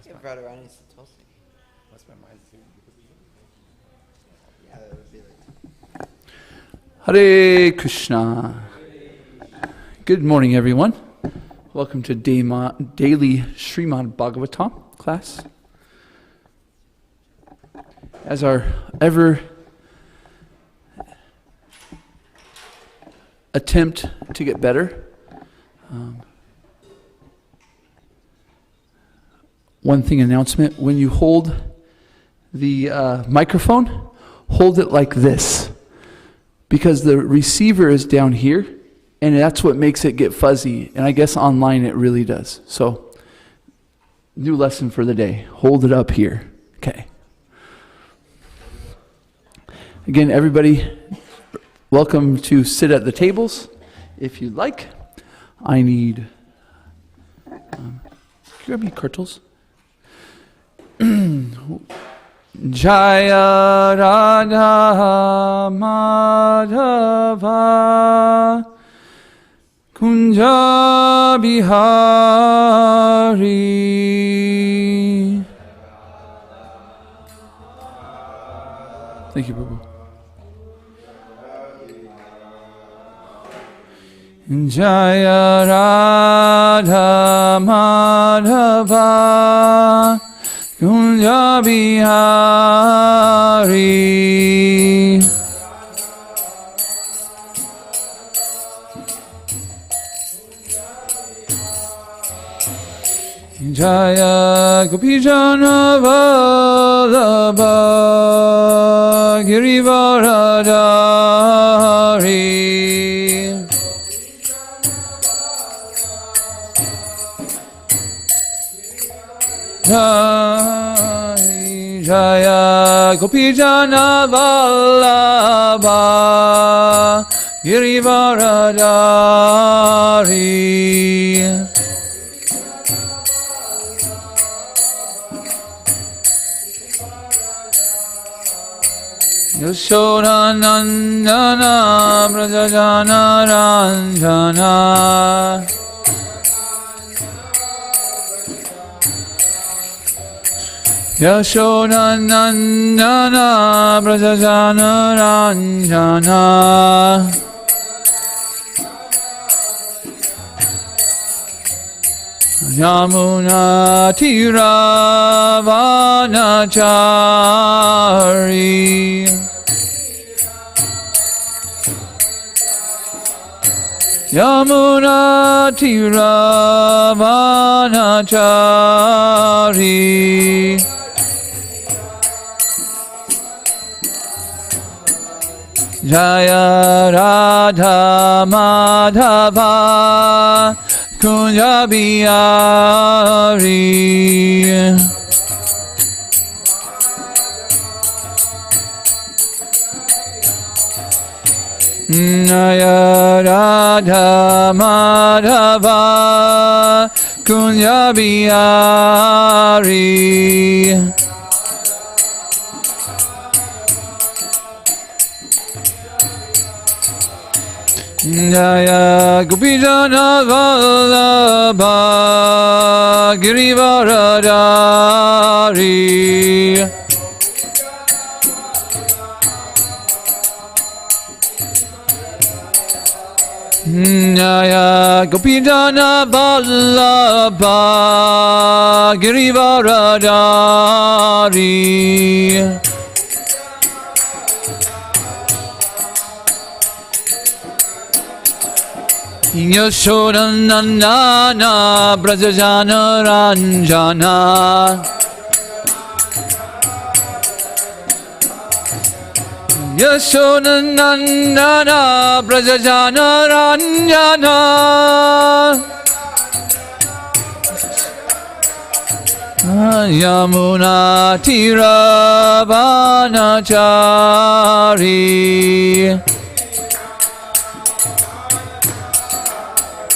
Get Radharani Satoshi. That's my mind too. Yeah, that would be like. Hare Krishna. Good morning, everyone. Welcome to daily Srimad Bhagavatam class. As our ever attempt to get better, one thing announcement, when you hold the microphone, hold it like this, because the receiver is down here, and that's what makes it get fuzzy, and I guess online it really does. So, new lesson for the day, hold it up here. Okay. Again, everybody, welcome to sit at the tables if you'd like. I need, can you grab me cartels? Jaya Radha Madhava Kunja Bihari. Thank you, Prabhu. Jaya Radha Madhava Kunja Bihari. Jaya Gopijana Vallabha Girivaradhari. Jaya Gopijana Vallabha Girivaradhari. Yashodanandana Brajajana Ranjana. Yashodanandana Brajajana Ranjana. Yamuna Tiravanachari. Yamuna Tiravanachari. Jaya Radha Madhava Kunja Bihari. Jaya Radha Madhava Kunja Bihari. Jaya Gopijana Vallabha Girivaradhari. Jaya Gopijana Vallabha Girivaradhari. Yashodanandana Brajajana Ranjana. Yashodanandana Brajajana Ranjana. Yamuna Tiravanachari.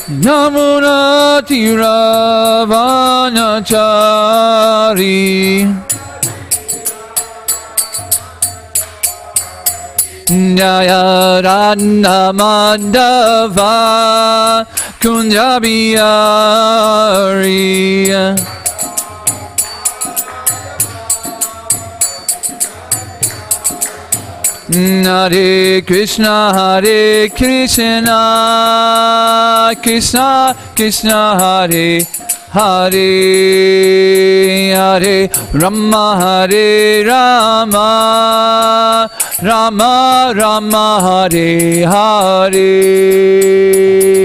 Yamuna Tiravanachari. Jaya Radha Madhava Kunja Bihari. Hare Krishna, Hare Krishna, Krishna Krishna, Hare Hare, Hare Rama, Hare Rama, Rama Rama, Hare Hare,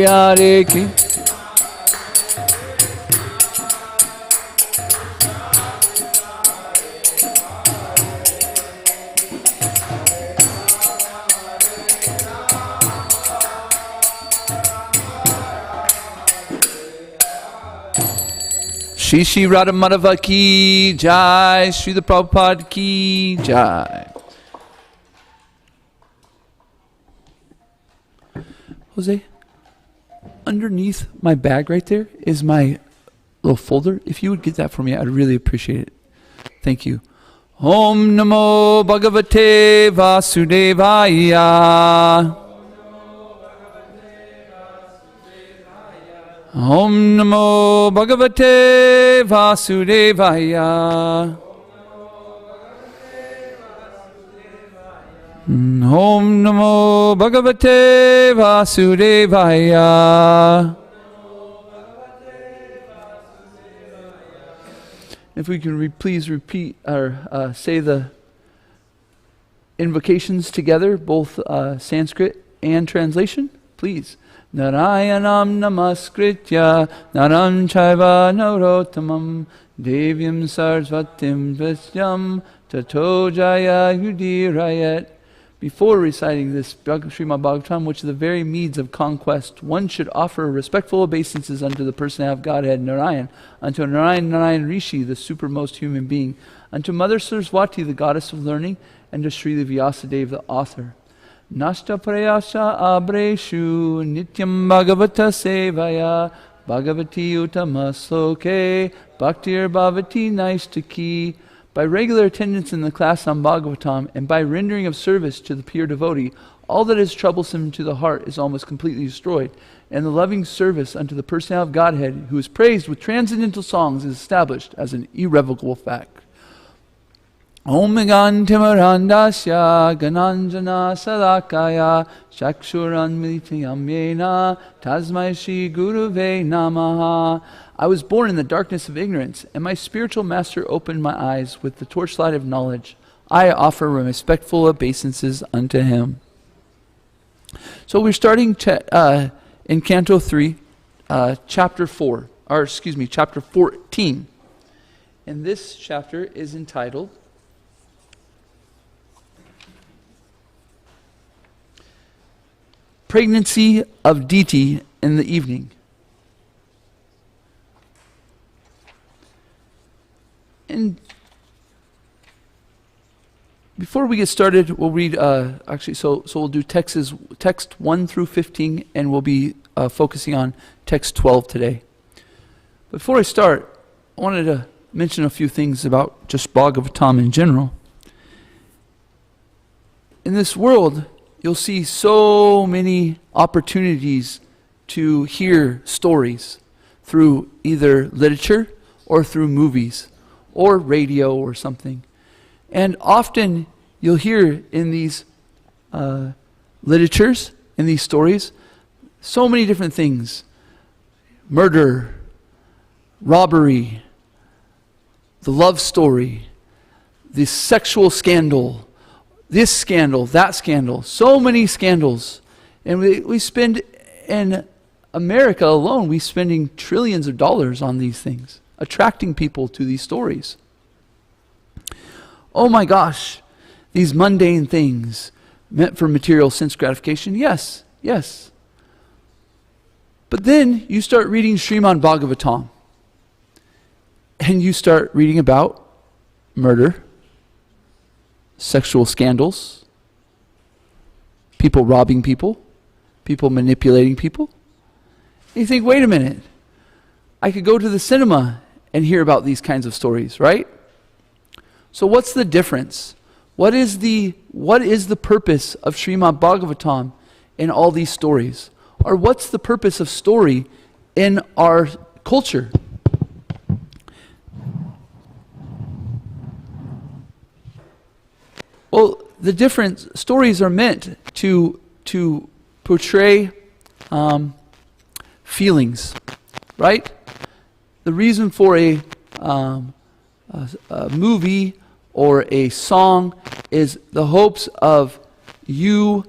Hare Krishna. Shri Shri Radha Madhava ki jai, Shri the Prabhupada ki jai. Jose, underneath my bag right there is my little folder. If you would get that for me, I'd really appreciate it. Thank you. Om Namo Bhagavate Vasudevaya. Om Namo Bhagavate Vasudevaya. Om Namo Bhagavate Vasudevaya. If we can please repeat or say the invocations together, both Sanskrit and translation, please. Narayanam namaskritya naram chaiva narottamam devyam sarasvatim visyam tato jaya yudirayat. Before reciting this Srimad Bhagavatam, which is the very means of conquest, one should offer respectful obeisances unto the personality of Godhead Narayan, unto Narayan Rishi, the supermost human being, unto Mother Saraswati, the goddess of learning, and to Srila Vyasadeva, the author. Nashta prayasha abreshu nityam bhagavata sevaya bhagavati utamasloke bhaktir bhavati naistaki. By regular attendance in the class on Bhagavatam and by rendering of service to the pure devotee, all that is troublesome to the heart is almost completely destroyed, and the loving service unto the personality of Godhead, who is praised with transcendental songs, is established as an irrevocable fact. Om Gantimarandasya Gananjana Salakaya Chakshuran Militayam Yena Tasmai Shri Guruve Namaha. I was born in the darkness of ignorance, and my spiritual master opened my eyes with the torchlight of knowledge. I offer respectful obeisances unto him. So we're starting in Canto 3, chapter 4, or excuse me, chapter 14. And this chapter is entitled Pregnancy of Deity in the Evening. And before we get started, we'll read, so we'll do text 1 through 15, and we'll be focusing on text 12 today. Before I start, I wanted to mention a few things about just Bhagavatam in general. In this world, you'll see so many opportunities to hear stories through either literature or through movies or radio or something. And often you'll hear in these literatures, in these stories, so many different things. Murder, robbery, the love story, the sexual scandal, this scandal, that scandal, so many scandals. And we spend, in America alone, we're spending trillions of dollars on these things, attracting people to these stories. Oh my gosh, these mundane things meant for material sense gratification, yes. But then you start reading Srimad Bhagavatam, and you start reading about murder, sexual scandals, people robbing people, people manipulating people. And you think, wait a minute, I could go to the cinema and hear about these kinds of stories, right? So what's the difference? What is the purpose of Srimad Bhagavatam in all these stories? Or what's the purpose of story in our culture? Well, the different stories are meant to portray feelings, right? The reason for a movie or a song is the hopes of you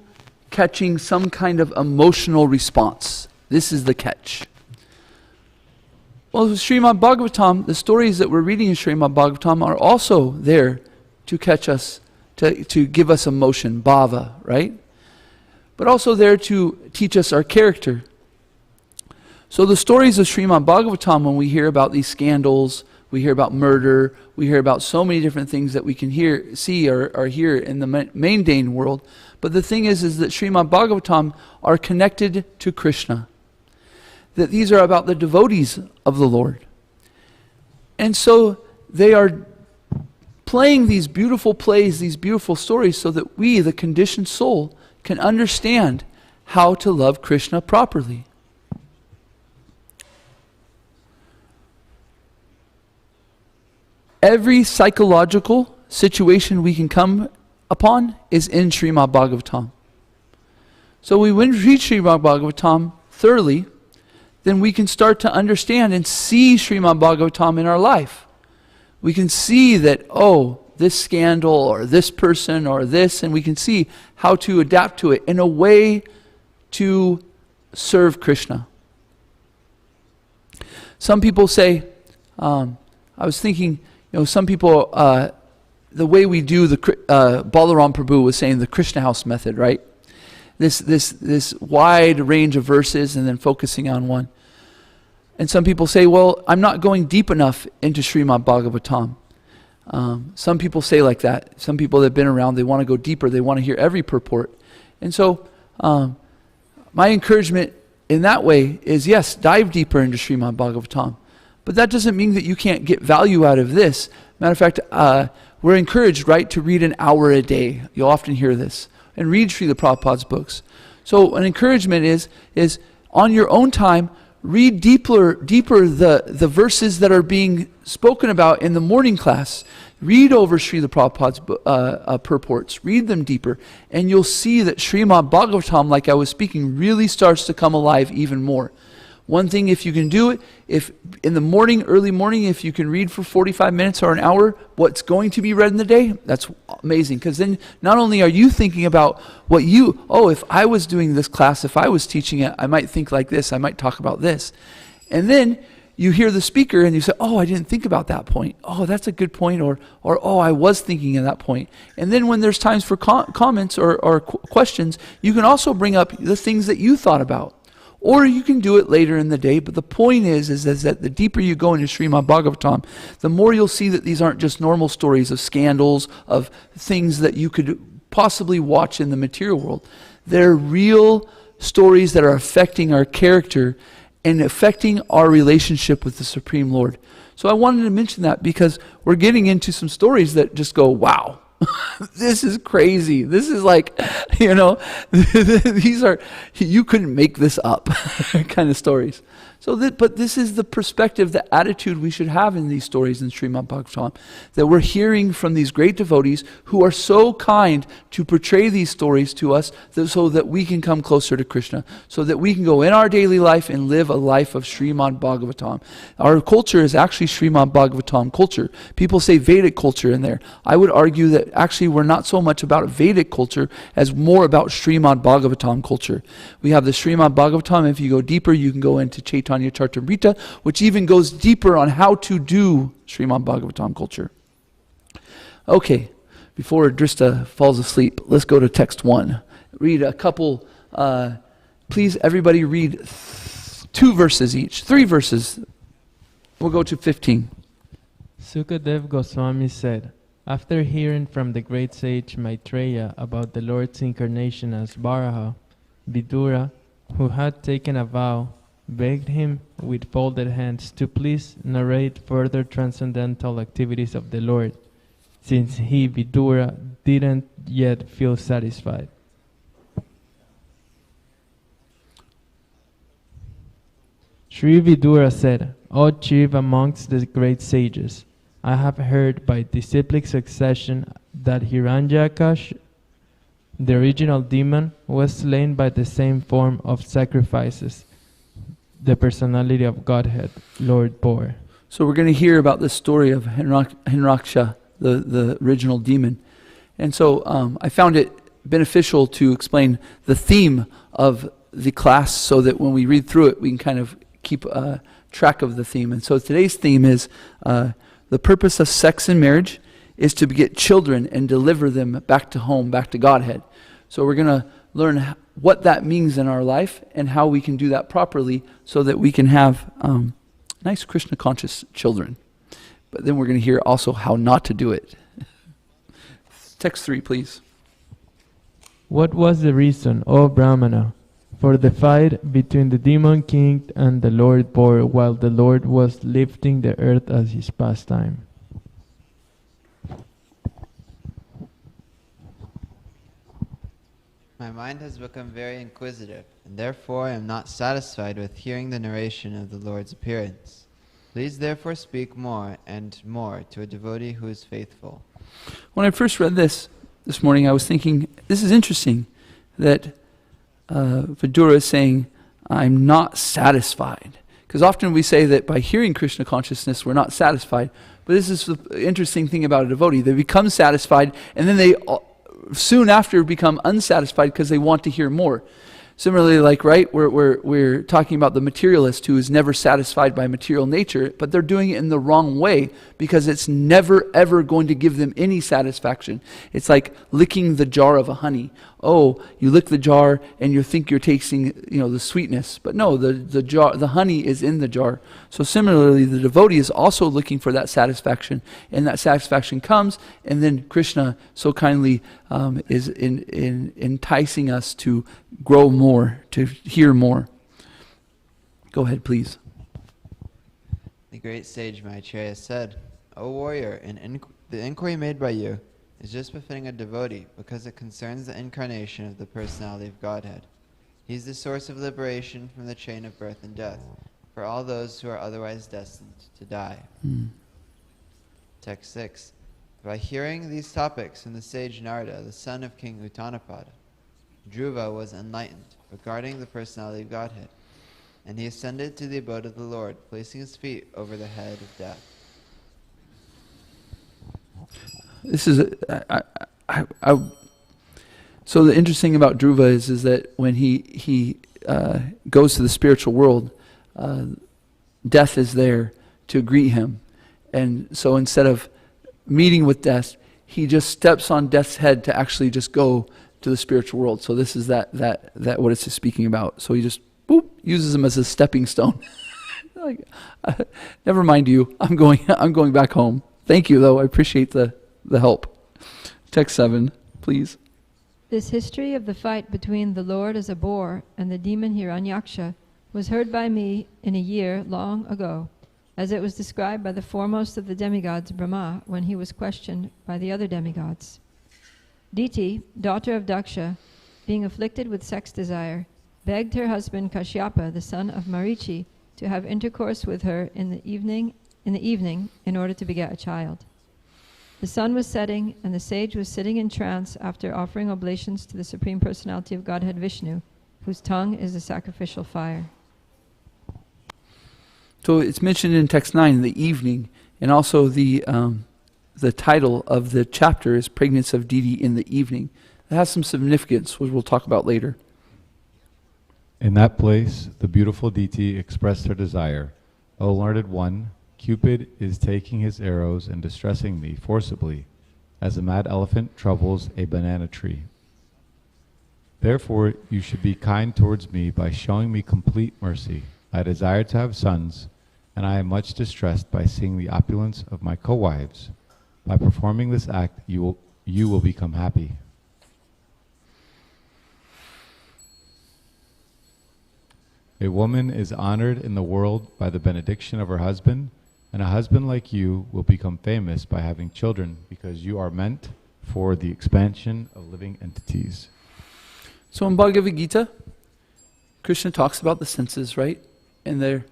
catching some kind of emotional response. This is the catch. Well, Srimad Bhagavatam, the stories that we're reading in Srimad Bhagavatam are also there to catch us, to give us emotion, bhava, right? But also there to teach us our character. So the stories of Srimad Bhagavatam, when we hear about these scandals, we hear about murder, we hear about so many different things that we can see or hear in the mundane world. But the thing is that Srimad Bhagavatam are connected to Krishna. That these are about the devotees of the Lord. And so they are playing these beautiful plays, these beautiful stories, so that we, the conditioned soul, can understand how to love Krishna properly. Every psychological situation we can come upon is in Srimad Bhagavatam. So when we read Srimad Bhagavatam thoroughly, then we can start to understand and see Srimad Bhagavatam in our life. We can see that, oh, this scandal or this person or this, and we can see how to adapt to it in a way to serve Krishna. Some people say, I was thinking, some people, the way we do the Balaram Prabhu was saying the Krishna House method, right? This wide range of verses and then focusing on one. And some people say, well, I'm not going deep enough into Srimad Bhagavatam. Some people say like that. Some people that have been around, they want to go deeper. They want to hear every purport. And so my encouragement in that way is, yes, dive deeper into Srimad Bhagavatam. But that doesn't mean that you can't get value out of this. Matter of fact, we're encouraged, right, to read an hour a day. You'll often hear this. And read Srila Prabhupada's books. So an encouragement is on your own time, read deeper the verses that are being spoken about in the morning class. Read over Srila Prabhupada's purports. Read them deeper. And you'll see that Srimad Bhagavatam, like I was speaking, really starts to come alive even more. One thing, if you can do it, if in the morning, early morning, if you can read for 45 minutes or an hour what's going to be read in the day, that's amazing. Because then not only are you thinking about if I was doing this class, if I was teaching it, I might think like this, I might talk about this. And then you hear the speaker and you say, oh, I didn't think about that point. Oh, that's a good point. Or oh, I was thinking of that point. And then when there's times for comments or questions, you can also bring up the things that you thought about. Or you can do it later in the day, but the point is that the deeper you go into Srimad Bhagavatam, the more you'll see that these aren't just normal stories of scandals, of things that you could possibly watch in the material world. They're real stories that are affecting our character and affecting our relationship with the Supreme Lord. So I wanted to mention that because we're getting into some stories that just go, wow. This is crazy. This is like, these are, you couldn't make this up kind of stories. But this is the perspective, the attitude we should have in these stories in Srimad Bhagavatam, that we're hearing from these great devotees who are so kind to portray these stories to us so that we can come closer to Krishna, so that we can go in our daily life and live a life of Srimad Bhagavatam. Our culture is actually Srimad Bhagavatam culture. People say Vedic culture in there. I would argue that actually we're not so much about Vedic culture as more about Srimad Bhagavatam culture. We have the Srimad Bhagavatam. If you go deeper, you can go into Chaitanya Charitamrita, which even goes deeper on how to do Srimad Bhagavatam culture. Okay, before Drista falls asleep, let's go to text 1. Read a couple, please everybody read 2 verses each, 3 verses. We'll go to 15. Sukadev Goswami said, after hearing from the great sage Maitreya about the Lord's incarnation as Varaha, Vidura, who had taken a vow, begged him with folded hands to please narrate further transcendental activities of the Lord, since he, Vidura, didn't yet feel satisfied. Sri Vidura said, O chief amongst the great sages, I have heard by disciplic succession that Hiranyakash The original demon was slain by the same form of sacrifices the personality of Godhead, Lord bore. So we're going to hear about the story of Hinraksha, the original demon. And so I found it beneficial to explain the theme of the class so that when we read through it, we can kind of keep track of the theme. And so today's theme is the purpose of sex and marriage is to beget children and deliver them back to home, back to Godhead. So we're going to learn what that means in our life and how we can do that properly so that we can have nice Krishna conscious children. But then we're going to hear also how not to do it. Text 3, please. What was the reason, O Brahmana, for the fight between the demon king and the Lord bore while the Lord was lifting the earth as his pastime? My mind has become very inquisitive, and therefore I am not satisfied with hearing the narration of the Lord's appearance. Please therefore speak more and more to a devotee who is faithful. When I first read this morning, I was thinking, this is interesting that Vidura is saying, I'm not satisfied. Because often we say that by hearing Krishna consciousness, we're not satisfied. But this is the interesting thing about a devotee. They become satisfied, and then they soon after become unsatisfied because they want to hear more. Similarly, like, right, we're talking about the materialist who is never satisfied by material nature, but they're doing it in the wrong way because it's never ever going to give them any satisfaction. It's like licking the jar of a honey. Oh, you lick the jar and you think you're tasting, the sweetness, but no, the honey is in the jar. So similarly, the devotee is also looking for that satisfaction, and that satisfaction comes, and then Krishna so kindly is enticing us to grow more, to hear more. Go ahead, please. The great sage Maitreya said, O warrior, the inquiry made by you is just befitting a devotee because it concerns the incarnation of the personality of Godhead. He is the source of liberation from the chain of birth and death for all those who are otherwise destined to die. Text 6. By hearing these topics from the sage Narada, the son of King Uttanapada, Dhruva was enlightened regarding the personality of Godhead, and he ascended to the abode of the Lord, placing his feet over the head of death. This is so the interesting about Dhruva is that when he goes to the spiritual world, death is there to greet him, and so instead of meeting with death, he just steps on death's head to actually just go to the spiritual world. So this is that what it's speaking about. So he just uses him as a stepping stone. Like, never mind you. I'm going back home. Thank you though. I appreciate the help. Text 7, please. This history of the fight between the Lord as a boar and the demon Hiranyaksha was heard by me in a year long ago, as it was described by the foremost of the demigods, Brahma, when he was questioned by the other demigods. Diti, daughter of Daksha, being afflicted with sex desire, begged her husband Kashyapa, the son of Marichi, to have intercourse with her in the evening in order to beget a child. The sun was setting, and the sage was sitting in trance after offering oblations to the Supreme Personality of Godhead Vishnu, whose tongue is the sacrificial fire. So it's mentioned in text 9, the evening, and also the title of the chapter is Pregnancy of Diti in the Evening. That has some significance, which we'll talk about later. In that place, the beautiful Diti expressed her desire. O learned one, Cupid is taking his arrows and distressing me forcibly, as a mad elephant troubles a banana tree. Therefore, you should be kind towards me by showing me complete mercy. I desire to have sons, and I am much distressed by seeing the opulence of my co-wives. By performing this act, you will become happy. A woman is honored in the world by the benediction of her husband, and a husband like you will become famous by having children because you are meant for the expansion of living entities. So in Bhagavad Gita, Krishna talks about the senses, right? And they're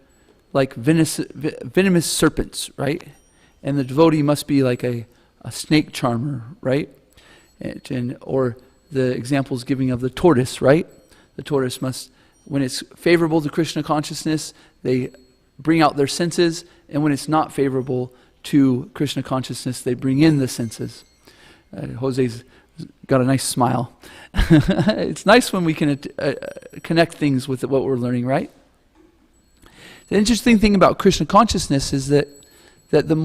like venomous serpents, right? And the devotee must be like a snake charmer, right? Or the examples giving of the tortoise, right? The tortoise must, when it's favorable to Krishna consciousness, they bring out their senses, and when it's not favorable to Krishna consciousness, they bring in the senses. Jose's got a nice smile. It's nice when we can connect things with what we're learning, right? The interesting thing about Krishna consciousness is that the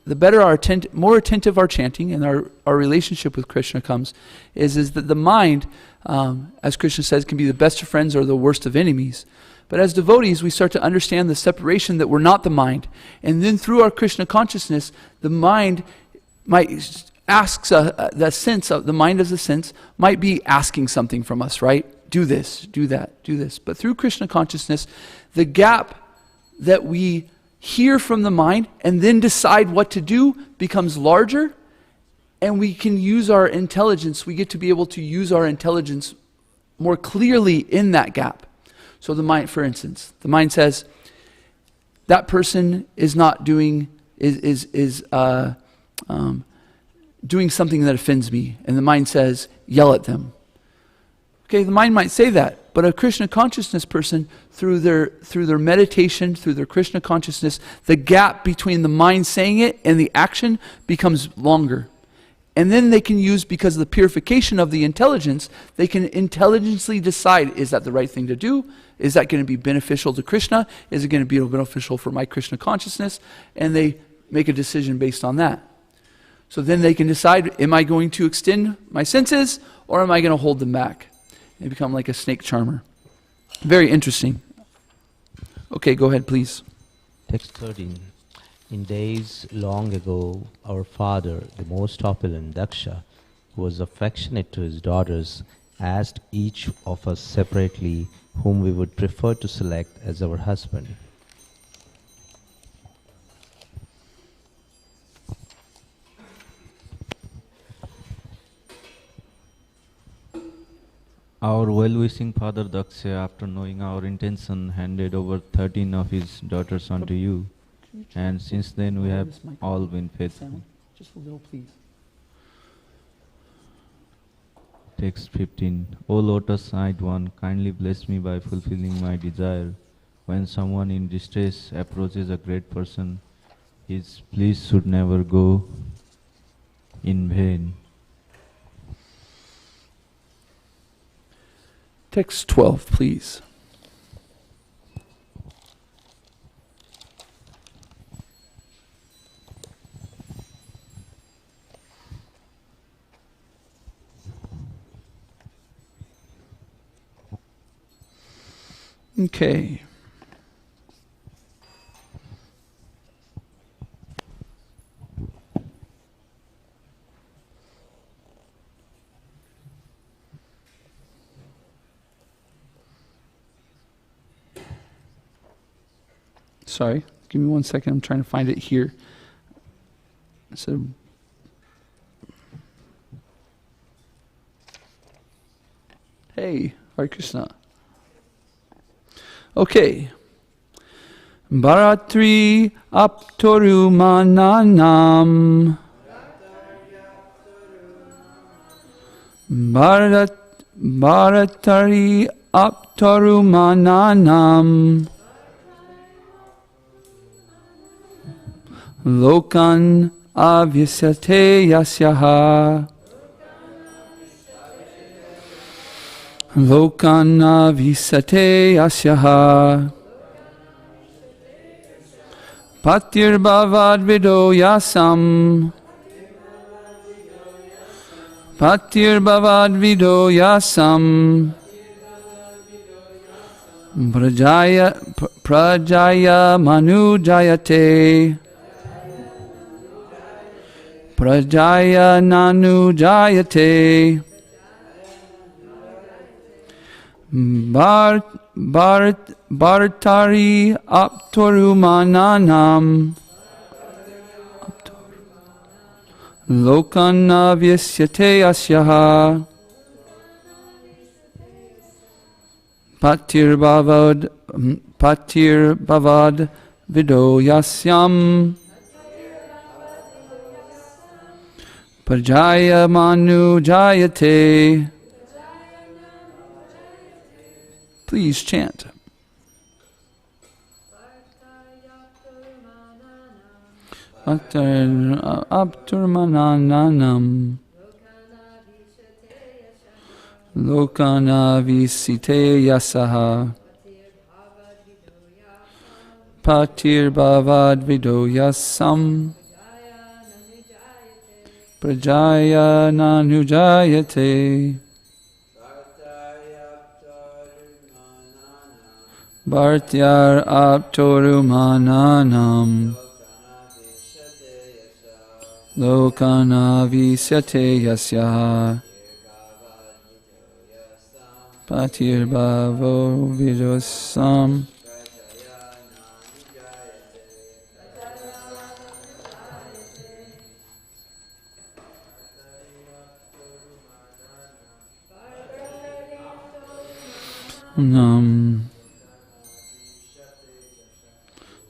better more attentive our chanting and our relationship with Krishna comes, is that the mind, as Krishna says, can be the best of friends or the worst of enemies. But as devotees, we start to understand the separation that we're not the mind. And then through our Krishna consciousness, the mind might asks, the sense of the mind as a sense might be asking something from us, right? Do this, do that, do this. But through Krishna consciousness, the gap that we hear from the mind and then decide what to do becomes larger, and we can use our intelligence. We get to be able to use our intelligence more clearly in that gap. So the mind, for instance, the mind says, that person is not doing, doing something that offends me. And the mind says, yell at them. Okay, the mind might say that, but a Krishna consciousness person, through their meditation, through their Krishna consciousness, the gap between the mind saying it and the action becomes longer. And then they can use, because of the purification of the intelligence, they can intelligently decide, is that the right thing to do? Is that going to be beneficial to Krishna? Is it going to be beneficial for my Krishna consciousness? And they make a decision based on that. So then they can decide, am I going to extend my senses or am I going to hold them back? They become like a snake charmer. Very interesting. Okay, go ahead, please. Text 13. In days long ago, our father, the most opulent Daksha, who was affectionate to his daughters, asked each of us separately whom we would prefer to select as our husband. Our well-wishing father Daksha, after knowing our intention, handed over 13 of his daughters unto you. And since then we have all been faithful. Just a little, please. Text 15. O lotus-eyed one, kindly bless me by fulfilling my desire. When someone in distress approaches a great person, his pleas should never go in vain. Text 12, please. Okay. Sorry, give me 1 second. I'm trying to find it here. So, hey, Hare Krishna. Okay. Bharatri aptoru mananam. Bharatari aptoru mananam. Lokan avyasate yasyaha. Lokan avyasate yasyaha. Patir bhavad vido yasam. Patir bhavad vido yasam. Prajaya manu jayate. Prajaya nanu jayate. Bharatari aptoru mananam. Lokan avyasate asyaha. Patir bhavad vido yasyam. Prajaya Manu Jayate. Please chant. Apturmananam Lokana Visite Yasaha Patir Bhavad Vidoyasam Prajaya Nanujayate Bhartyar Aptorumananam Lokana Visyate Yasya Patir Bhavo Vidosam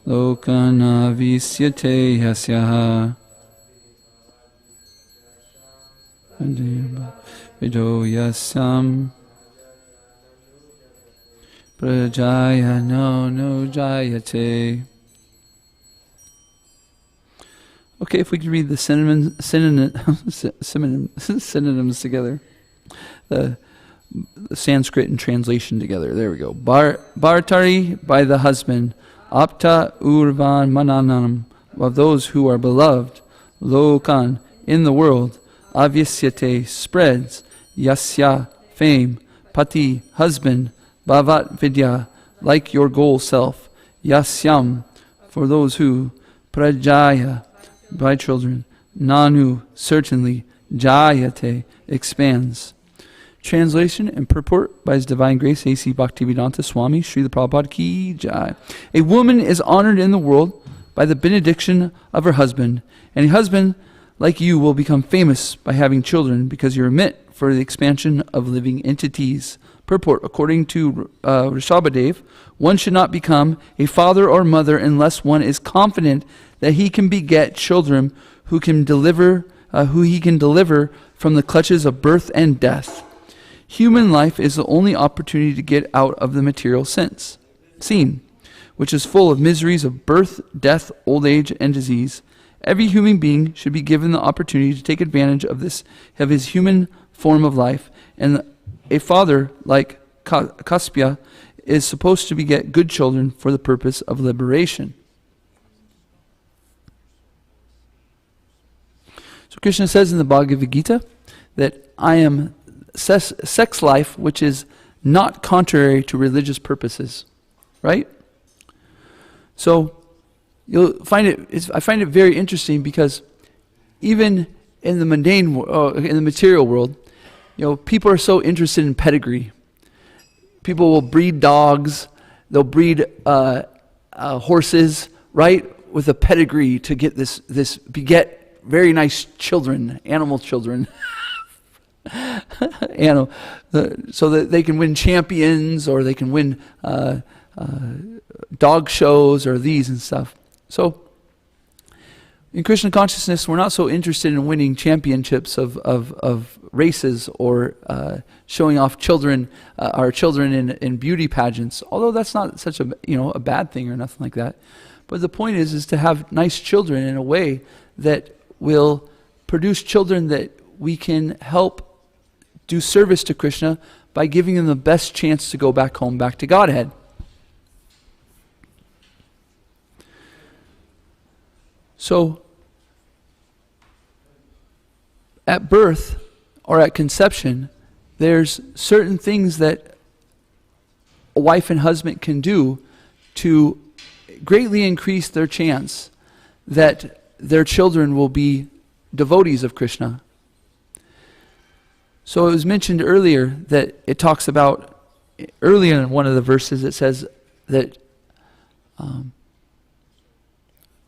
Lokana Visyate Yasya Vido Yasam Prajaya no Jayate. Okay, if we could read the synonyms together. The Sanskrit and translation together. There we go. Bhartari, by the husband. Apta urvan mananam, of those who are beloved. Lokan, in the world. Avisyate, spreads. Yasya, fame. Pati, husband. Bhavat vidya, like your goal self. Yasyam, for those who. Prajaya, by children. Nanu, certainly. Jayate, expands. Translation and purport by His Divine Grace A.C. Bhaktivedanta Swami Srila Prabhupada Ki Jai. A woman is honored in the world by the benediction of her husband, and a husband like you will become famous by having children because you are meant for the expansion of living entities. Purport: according to Rishabhadev, one should not become a father or mother unless one is confident that he can beget children who he can deliver from the clutches of birth and death. Human life is the only opportunity to get out of the material scene, which is full of miseries of birth, death, old age, and disease. Every human being should be given the opportunity to take advantage of his human form of life, and a father like Kaspya is supposed to beget good children for the purpose of liberation. So Krishna says in the Bhagavad Gita that I am sex life which is not contrary to religious purposes, right? So you'll find I find it very interesting because even in the mundane, in the material world, people are so interested in pedigree. People will breed dogs, they'll breed horses, right, with a pedigree to get this beget very nice children, animal children. So that they can win champions or they can win dog shows or these and stuff. So in Krishna consciousness, we're not so interested in winning championships of races or showing off our children in beauty pageants. Although that's not such a bad thing or nothing like that. But the point is to have nice children in a way that will produce children that we can help do service to Krishna by giving them the best chance to go back home, back to Godhead. So, at birth or at conception, there's certain things that a wife and husband can do to greatly increase their chance that their children will be devotees of Krishna. So it was mentioned earlier that it talks about, earlier in one of the verses it says that,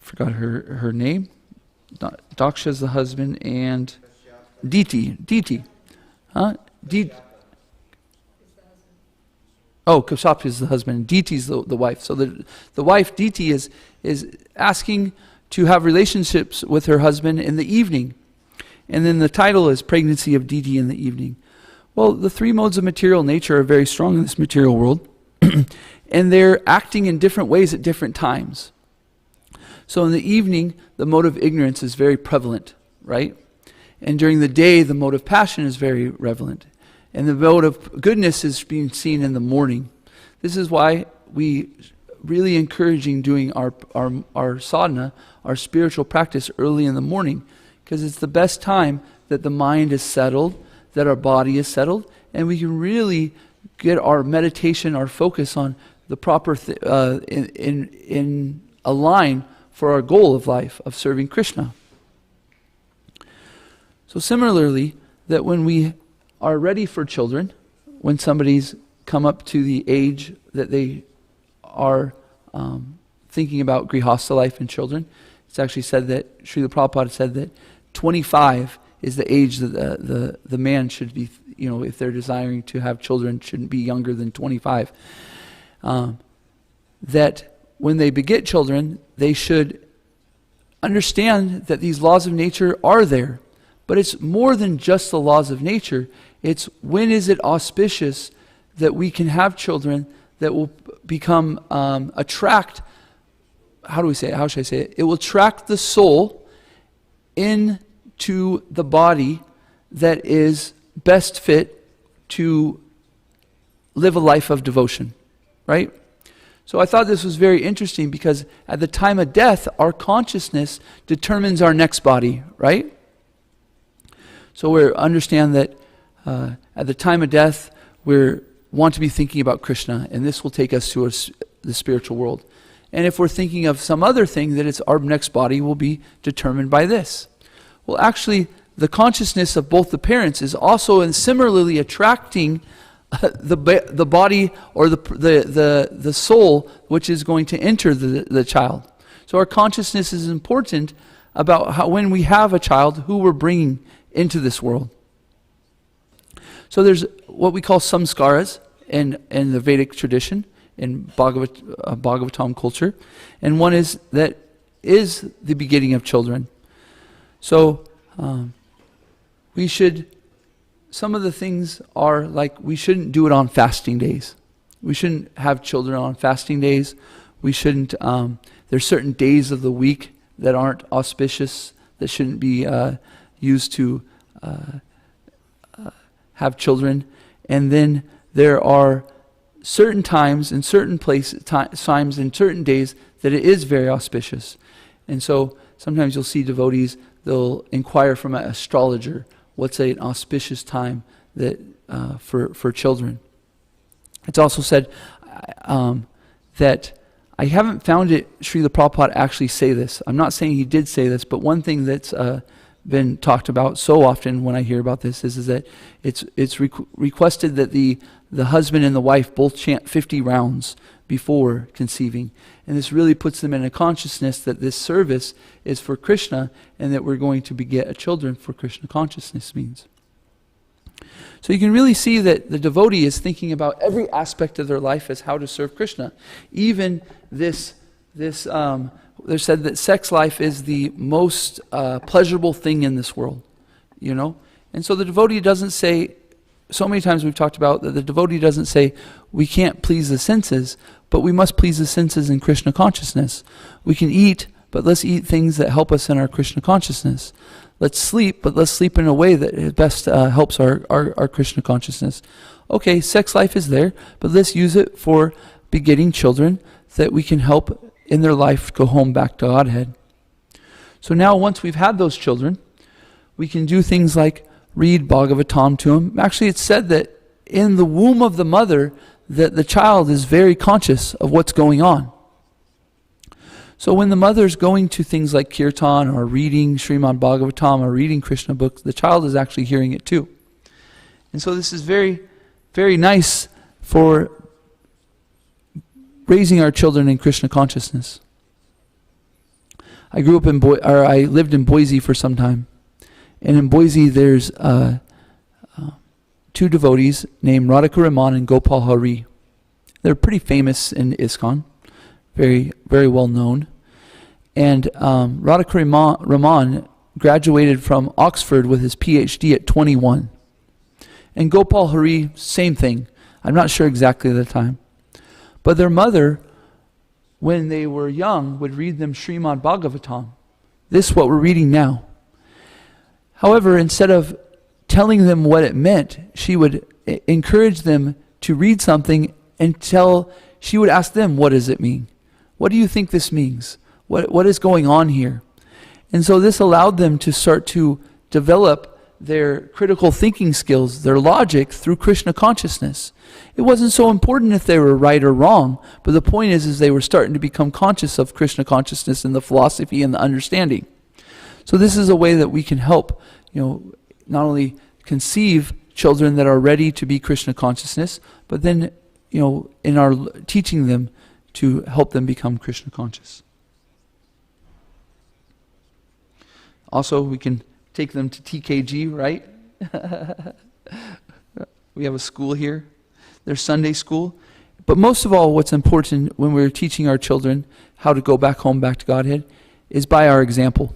forgot her name, Daksha is the husband, and Diti. Kashyapa is the husband, Diti is the wife. So the wife, Diti, is asking to have relationships with her husband in the evening. And then the title is Pregnancy of Deity in the Evening. Well, the three modes of material nature are very strong in this material world, and they're acting in different ways at different times. So in the evening, the mode of ignorance is very prevalent, right? And during the day, the mode of passion is very relevant. And the mode of goodness is being seen in the morning. This is why we really encouraging doing our sadhana, our spiritual practice early in the morning, because it's the best time that the mind is settled, that our body is settled, and we can really get our meditation, our focus on the proper in a line for our goal of life of serving Krishna. So similarly, that when we are ready for children, when somebody's come up to the age that they are thinking about grihastha life and children, it's actually said that Srila Prabhupada said that 25 is the age that the man should be, if they're desiring to have children, shouldn't be younger than 25. That when they beget children, they should understand that these laws of nature are there. But it's more than just the laws of nature. It's when is it auspicious that we can have children that will become, attract, how should I say it? It will attract the soul into the body that is best fit to live a life of devotion, right? So I thought this was very interesting because at the time of death, our consciousness determines our next body, right? So we understand that at the time of death, we want to be thinking about Krishna, and this will take us to the spiritual world. And if we're thinking of some other thing, that it's our next body will be determined by this. Well, actually, the consciousness of both the parents is also and similarly attracting the body or the soul which is going to enter the child. So our consciousness is important about how when we have a child, who we're bringing into this world. So there's what we call samskaras in the Vedic tradition, in Bhagavatam culture, and one is that is the begetting of children. So we should, some of the things are like we shouldn't do it on fasting days. We shouldn't have children on fasting days. We shouldn't, there's certain days of the week that aren't auspicious, that shouldn't be used to have children. And then there are certain times and certain places, times and certain days that it is very auspicious. And so sometimes you'll see devotees, they'll inquire from an astrologer, what's an auspicious time that for children. It's also said that I haven't found it, Srila Prabhupada actually say this. I'm not saying he did say this, but one thing that's been talked about so often when I hear about this is that it's requested that the husband and the wife both chant 50 rounds before conceiving. And this really puts them in a consciousness that this service is for Krishna and that we're going to beget a children for Krishna consciousness means. So you can really see that the devotee is thinking about every aspect of their life as how to serve Krishna. Even there's said that sex life is the most pleasurable thing in this world, And so the devotee doesn't say, so many times we've talked about that the devotee doesn't say, we can't please the senses, but we must please the senses in Krishna consciousness. We can eat, but let's eat things that help us in our Krishna consciousness. Let's sleep, but let's sleep in a way that best helps our Krishna consciousness. Okay, sex life is there, but let's use it for begetting children that we can help in their life go home back to Godhead. So now once we've had those children, we can do things like read Bhagavatam to them. Actually, it's said that in the womb of the mother, that the child is very conscious of what's going on. So when the mother's going to things like Kirtan or reading Srimad Bhagavatam or reading Krishna books, the child is actually hearing it too. And so this is very, very nice for raising our children in Krishna consciousness. I lived in Boise for some time. And in Boise there's two devotees named Radhika Raman and Gopal Hari. They're pretty famous in ISKCON, very, very well known. And Radhika Raman graduated from Oxford with his PhD at 21. And Gopal Hari, same thing. I'm not sure exactly the time. But their mother, when they were young, would read them Srimad Bhagavatam. This is what we're reading now. However, instead of telling them what it meant, she would encourage them to read something until she would ask them, what does it mean? What do you think this means? What is going on here? And so this allowed them to start to develop their critical thinking skills, their logic, through Krishna consciousness. It wasn't so important if they were right or wrong, but the point is they were starting to become conscious of Krishna consciousness and the philosophy and the understanding. So this is a way that we can help, not only conceive children that are ready to be Krishna consciousness, but then, in our teaching them to help them become Krishna conscious. Also, we can take them to TKG, right? We have a school here. There's Sunday school. But most of all, what's important when we're teaching our children how to go back home, back to Godhead, is by our example.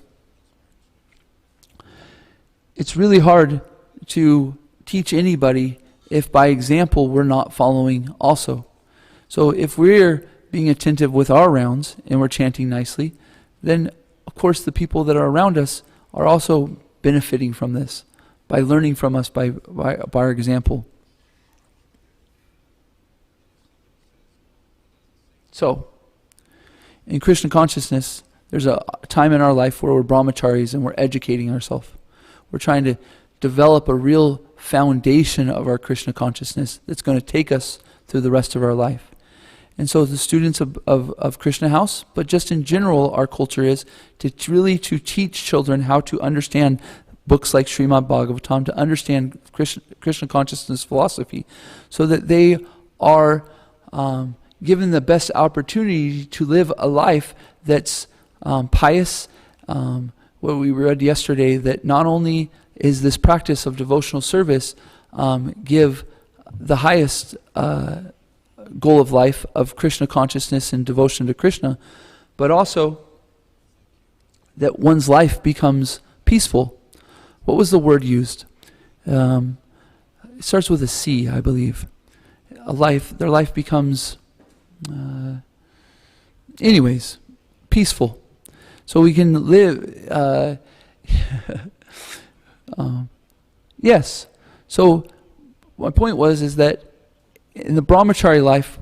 It's really hard to teach anybody if by example we're not following also. So if we're being attentive with our rounds and we're chanting nicely, then of course the people that are around us are also benefiting from this by learning from us by our example. So, in Krishna consciousness, there's a time in our life where we're brahmacharis and we're educating ourselves. We're trying to develop a real foundation of our Krishna consciousness that's going to take us through the rest of our life. And so the students of Krishna House, but just in general, our culture is to teach children how to understand books like Srimad Bhagavatam, to understand Krishna consciousness philosophy, so that they are given the best opportunity to live a life that's pious. What we read yesterday, that not only is this practice of devotional service give the highest goal of life of Krishna consciousness and devotion to Krishna, but also that one's life becomes peaceful. What was the word used? It starts with a C, I believe. Their life becomes, peaceful. So we can live, yes. So my point is that in the brahmachari life,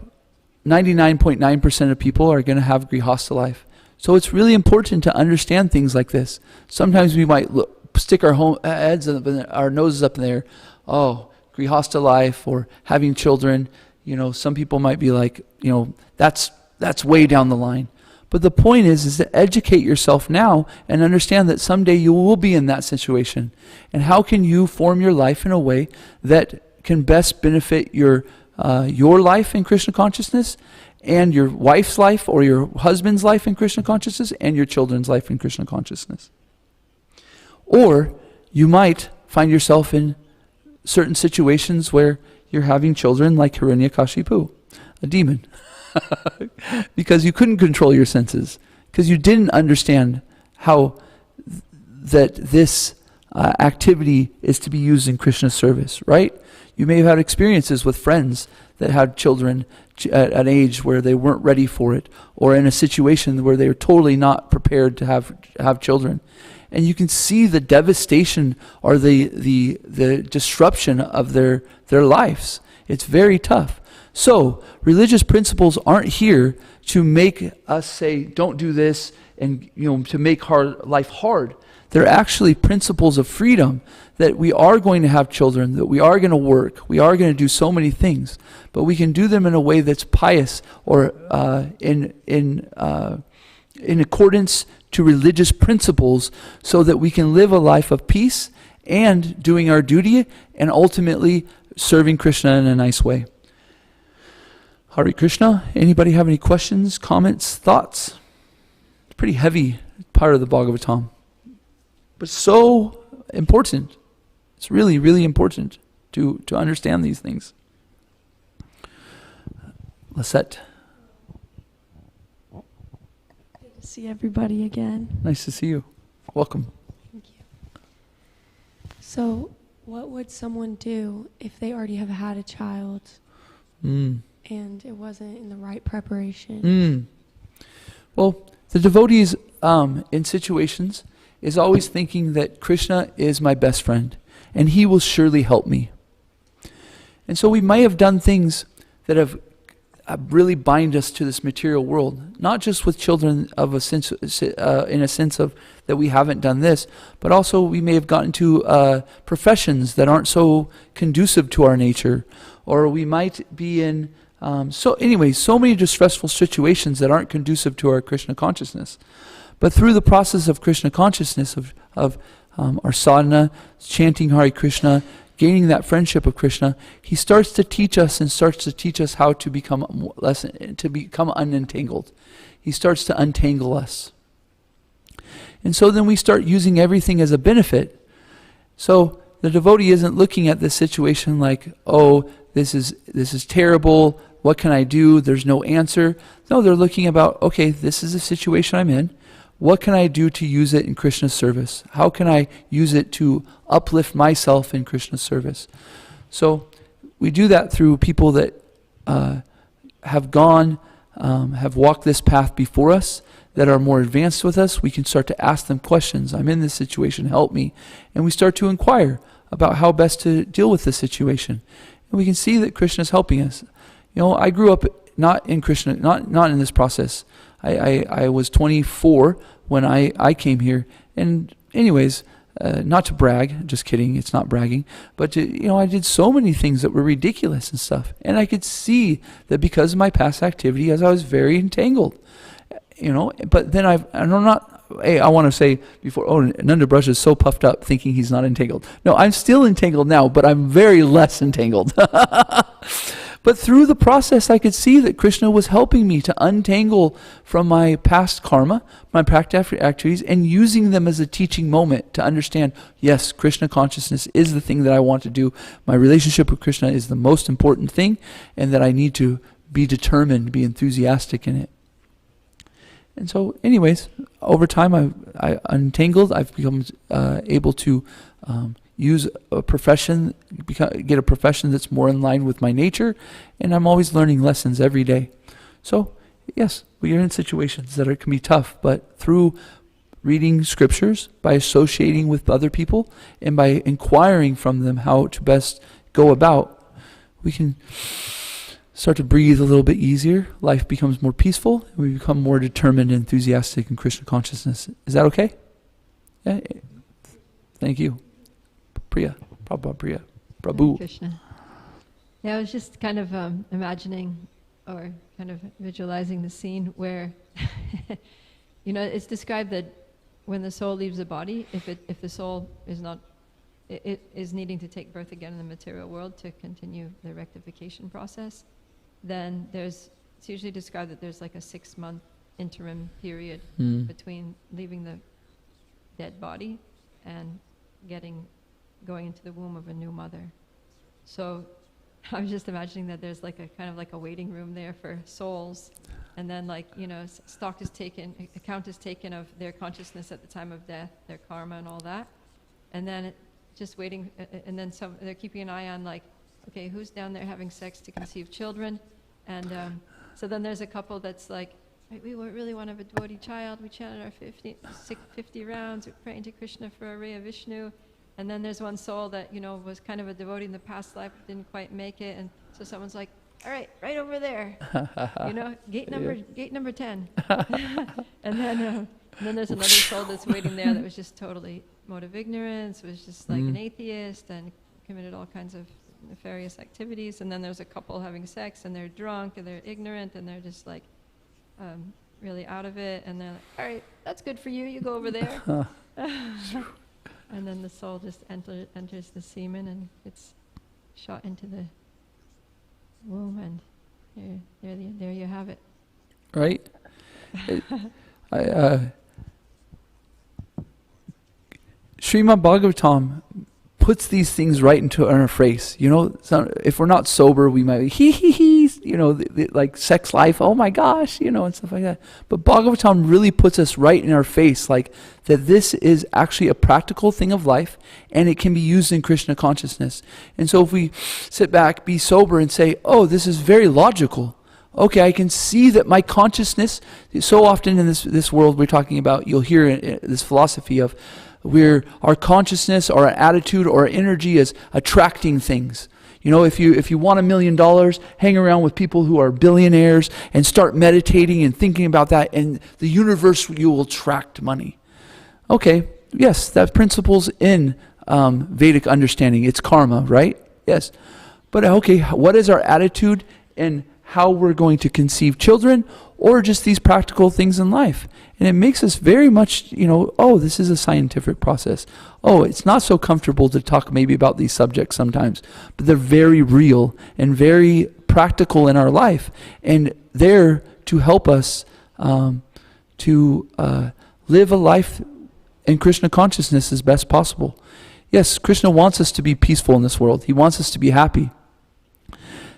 99.9% of people are going to have grihastha life. So it's really important to understand things like this. Sometimes we might stick our heads up our noses up in the air. Oh, grihastha life or having children. Some people might be like, that's way down the line. But the point is to educate yourself now and understand that someday you will be in that situation. And how can you form your life in a way that can best benefit your life in Krishna consciousness, and your wife's life or your husband's life in Krishna consciousness, and your children's life in Krishna consciousness. Or you might find yourself in certain situations where you're having children like Hiranyakashipu, a demon, because you couldn't control your senses, because you didn't understand how that this activity is to be used in Krishna's service, right? You may have had experiences with friends that had children at an age where they weren't ready for it, or in a situation where they were totally not prepared to have children. And you can see the devastation or the disruption of their lives. It's very tough. So, religious principles aren't here to make us say, don't do this, and to make life hard. They're actually principles of freedom, that we are going to have children, that we are going to work, we are going to do so many things, but we can do them in a way that's pious or in accordance to religious principles, so that we can live a life of peace and doing our duty and ultimately serving Krishna in a nice way. Hare Krishna. Anybody have any questions, comments, thoughts? It's a pretty heavy part of the Bhagavatam, but so important. It's really, really important to understand these things. Lisette. Good to see everybody again. Nice to see you. Welcome. Thank you. So, what would someone do if they already have had a child Mm. and it wasn't in the right preparation? Well, the devotees in situations is always thinking that Krishna is my best friend and he will surely help me. And so we may have done things that have really bind us to this material world, not just with children of a sense, in a sense of that we haven't done this, but also we may have gotten to professions that aren't so conducive to our nature, or we might be in so many distressful situations that aren't conducive to our Krishna consciousness. But through the process of Krishna consciousness, of our sadhana, chanting Hare Krishna, gaining that friendship of Krishna, he starts to teach us how to become unentangled. He starts to untangle us. And so then we start using everything as a benefit. So the devotee isn't looking at this situation like, oh, this is terrible, what can I do? There's no answer. No, they're looking about, okay, this is the situation I'm in. What can I do to use it in Krishna's service? How can I use it to uplift myself in Krishna's service? So we do that through people that have walked this path before us, that are more advanced with us. We can start to ask them questions. I'm in this situation, help me. And we start to inquire about how best to deal with the situation. And we can see that Krishna is helping us. I grew up not in Krishna, not in this process. I was 24 when I came here. And anyways, not to brag, just kidding, it's not bragging, but I did so many things that were ridiculous and stuff. And I could see that because of my past activity, as I was very entangled. But then I want to say before, Nanda Braja is so puffed up thinking he's not entangled. No, I'm still entangled now, but I'm very less entangled. But through the process, I could see that Krishna was helping me to untangle from my past karma, my past activities, and using them as a teaching moment to understand, yes, Krishna consciousness is the thing that I want to do. My relationship with Krishna is the most important thing, and that I need to be determined, be enthusiastic in it. And so, anyways, over time, I untangled. I've become able to use a profession, get a profession that's more in line with my nature, and I'm always learning lessons every day. So, yes, we are in situations that can be tough, but through reading scriptures, by associating with other people, and by inquiring from them how to best go about, we can start to breathe a little bit easier. Life becomes more peaceful, and we become more determined and enthusiastic in Krishna consciousness. Is that okay? Yeah. Thank you. Priya, Prabhupada Priya, Prabhu. Krishna. Yeah, I was just kind of imagining or kind of visualizing the scene where, it's described that when the soul leaves the body, if the soul is not, it is needing to take birth again in the material world to continue the rectification process, then it's usually described that there's like a 6-month interim period between leaving the dead body and going into the womb of a new mother. So I was just imagining that there's like a kind of like a waiting room there for souls, and then account is taken of their consciousness at the time of death, their karma and all that, and then just waiting, and then they're keeping an eye on okay, who's down there having sex to conceive children, and so then there's a couple that's like, we really want to have a devotee child. We chanted our 50 rounds. We're praying to Krishna for a ray of Vishnu. And then there's one soul that, was kind of a devotee in the past life, but didn't quite make it. And so someone's like, all right over there, gate number 10. and then there's another soul that's waiting there that was just totally mode of ignorance, was just like an atheist and committed all kinds of nefarious activities. And then there's a couple having sex and they're drunk and they're ignorant and they're just like really out of it. And they're like, all right, that's good for you. You go over there. And then the soul just enters the semen and gets shot into the womb, and there you have it. Right? Srimad Bhagavatam puts these things right into our face. If we're not sober, we might be, like sex life, oh my gosh, and stuff like that. But Bhagavatam really puts us right in our face, like that this is actually a practical thing of life, and it can be used in Krishna consciousness. And so if we sit back, be sober, and say, oh, this is very logical. Okay, I can see that my consciousness, so often in this world we're talking about, you'll hear this philosophy of our consciousness, or our attitude, or our energy is attracting things. If you want $1 million, hang around with people who are billionaires and start meditating and thinking about that, and the universe, you will attract money. Okay, yes, that principle's in Vedic understanding. It's karma, right? Yes. But okay, what is our attitude and how we're going to conceive children, or just these practical things in life? And it makes us very much, oh, this is a scientific process. Oh, it's not so comfortable to talk maybe about these subjects sometimes, but they're very real and very practical in our life, and there to help us to live a life in Krishna consciousness as best possible. Yes, Krishna wants us to be peaceful in this world. He wants us to be happy.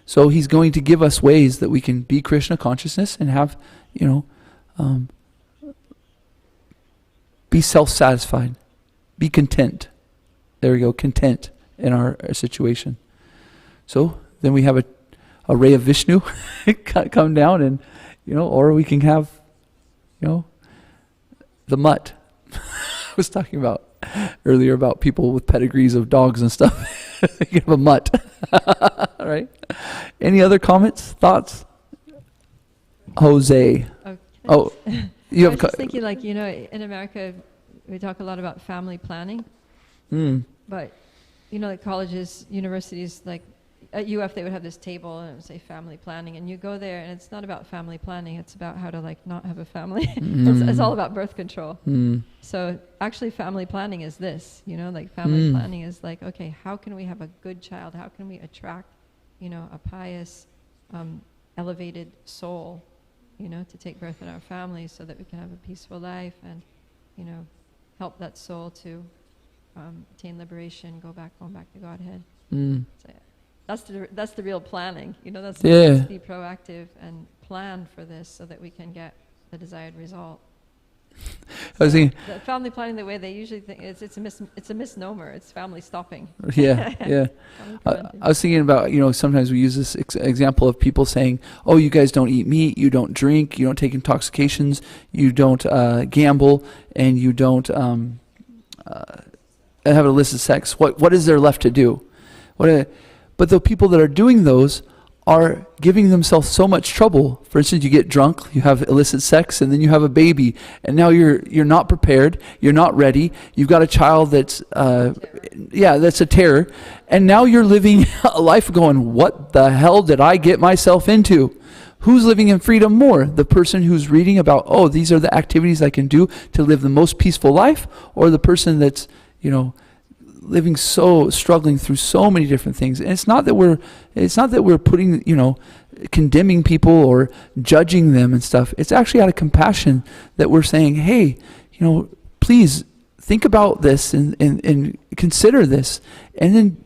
So he's going to give us ways that we can be Krishna consciousness and have, be self-satisfied, be content. There we go, content in our situation. So then we have a ray of Vishnu come down, and or we can have, the mutt. I was talking about earlier about people with pedigrees of dogs and stuff. You can have a mutt. Right? Any other comments, thoughts? Jose. Okay. Oh, you I have. was just thinking, like, in America, we talk a lot about family planning, but like colleges, universities, like at UF, they would have this table and it would say family planning, and you go there and it's not about family planning, it's about how to not have a family. It's all about birth control. So actually family planning is this, family planning is like, okay, how can we have a good child? How can we attract, a pious, elevated soul, to take birth in our families so that we can have a peaceful life and, help that soul to attain liberation, going back to Godhead. So, that's the real planning, let's be proactive and plan for this so that we can get the desired result. I was thinking, the family planning, the way they usually think, it's a misnomer. It's family stopping. Yeah. I was thinking about, sometimes we use this example of people saying, oh, you guys don't eat meat, you don't drink, you don't take intoxications, you don't gamble, and you don't have illicit sex. What is there left to do? But the people that are doing those are giving themselves so much trouble. For instance, you get drunk, you have illicit sex, and then you have a baby, and now you're not prepared, you're not ready, you've got a child that's that's a terror, and now you're living a life going, what the hell did I get myself into? Who's living in freedom more? The person who's reading about, oh, these are the activities I can do to live the most peaceful life, or the person that's, struggling through so many different things? And it's not that we're putting, condemning people or judging them and stuff. It's actually out of compassion that we're saying, hey, please think about this and consider this. And then,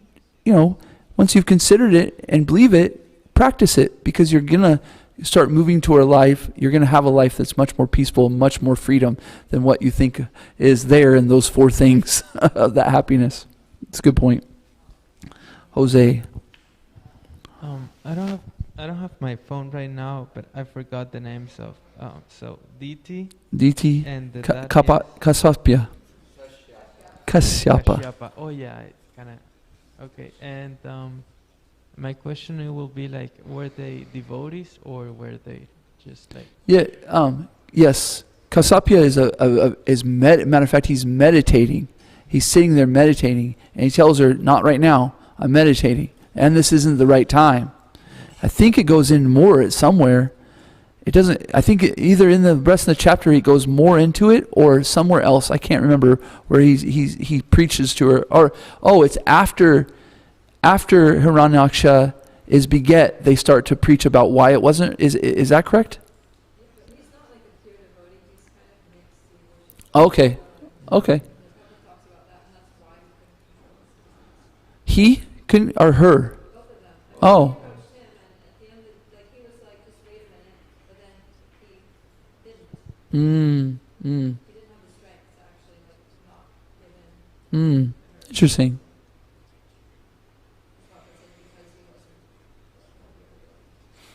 once you've considered it and believe it, practice it, because you're going to start moving toward a life, you're going to have a life that's much more peaceful, much more freedom than what you think is there in those four things of that happiness. It's a good point. Jose. I don't have my phone right now, but I forgot the names of so DT and the Kasyapa. Kashyapa. Oh yeah, it's kind of okay. And my question will be like, were they devotees or were they just like? Yeah. Yes. Kasyapa matter of fact, he's meditating. He's sitting there meditating, and he tells her, not right now, I'm meditating, and this isn't the right time. I think it goes in more somewhere. It doesn't, I think either in the rest of the chapter he goes more into it, or somewhere else, I can't remember, where he preaches to her, or, it's after Hiranyaksha is beget, they start to preach about why it wasn't, is that correct? He's not like a pure devotee, he's kind of mixed. Okay. He couldn't, or her? Both of them. Oh. He Mm. Mm. Mm. Interesting.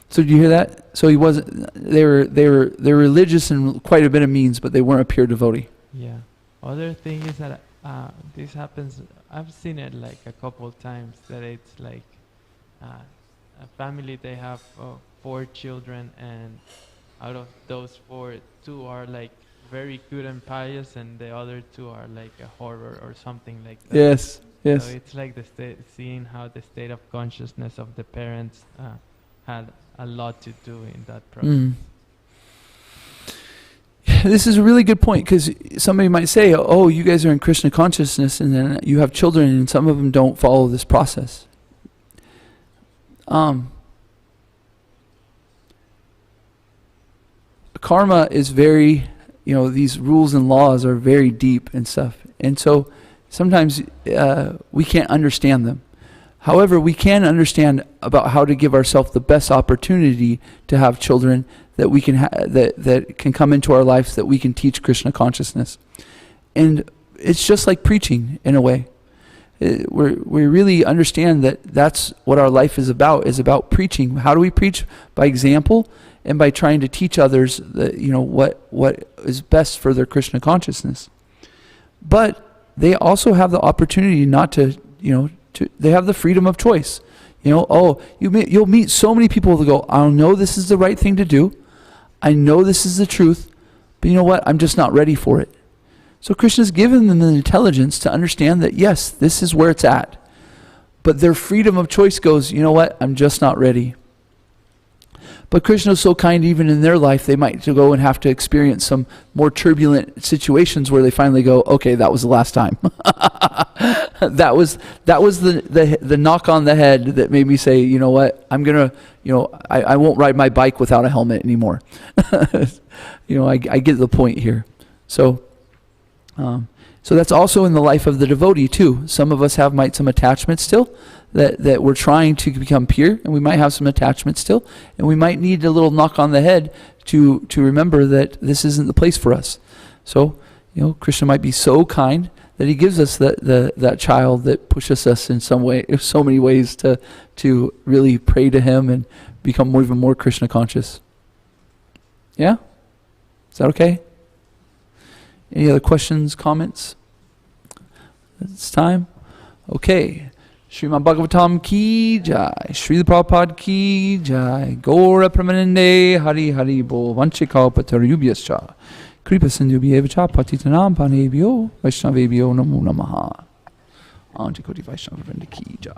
So do you hear that? So he wasn't. They're religious in quite a bit of means, but they weren't a pure devotee. Yeah. Other thing is that this happens. I've seen it like a couple times. That it's like a family. They have 4 children, and out of those 4, 2 are like very good and pious, and the other 2 are like a horror or something like that. Yes. Yes. So it's like the seeing how the state of consciousness of the parents had a lot to do in that process. Mm. This is a really good point, because somebody might say, oh, you guys are in Krishna consciousness and then you have children and some of them don't follow this process. Karma is very, these rules and laws are very deep and stuff. And so sometimes we can't understand them. However, we can understand about how to give ourselves the best opportunity to have children that we can that can come into our lives, that we can teach Krishna consciousness. And it's just like preaching in a way. We really understand that that's what our life is about preaching. How do we preach? By example and by trying to teach others that, what is best for their Krishna consciousness. But they also have the opportunity not to, they have the freedom of choice. You'll meet so many people who go, I know this is the right thing to do. I know this is the truth, but you know what? I'm just not ready for it. So Krishna's given them the intelligence to understand that, yes, this is where it's at. But their freedom of choice goes, you know what? I'm just not ready. But Krishna's so kind, even in their life, they might go and have to experience some more turbulent situations where they finally go, okay, that was the last time. that was the knock on the head that made me say, you know what, I'm going to, I won't ride my bike without a helmet anymore. I get the point here. So that's also in the life of the devotee too. Some of us have some attachment still that we're trying to become pure, and we might have some attachment still, and we might need a little knock on the head to remember that this isn't the place for us. So, Krishna might be so kind that he gives us that child that pushes us in so many ways to really pray to him and become even more Krishna conscious. Yeah? Is that okay? Any other questions, comments? It's time? Okay. Srimad Bhagavatam ki jai, Srila Prabhupada ki jai, Gaura Pramanande, Hari Hari Bo, Vanchika Patarubhyascha, Kripa Sindhubhyevacha, Patitanam Panebhyo, Vaishnavebhyo Namo Namaha. Antikoti Vaishnava Vrinda ki jai.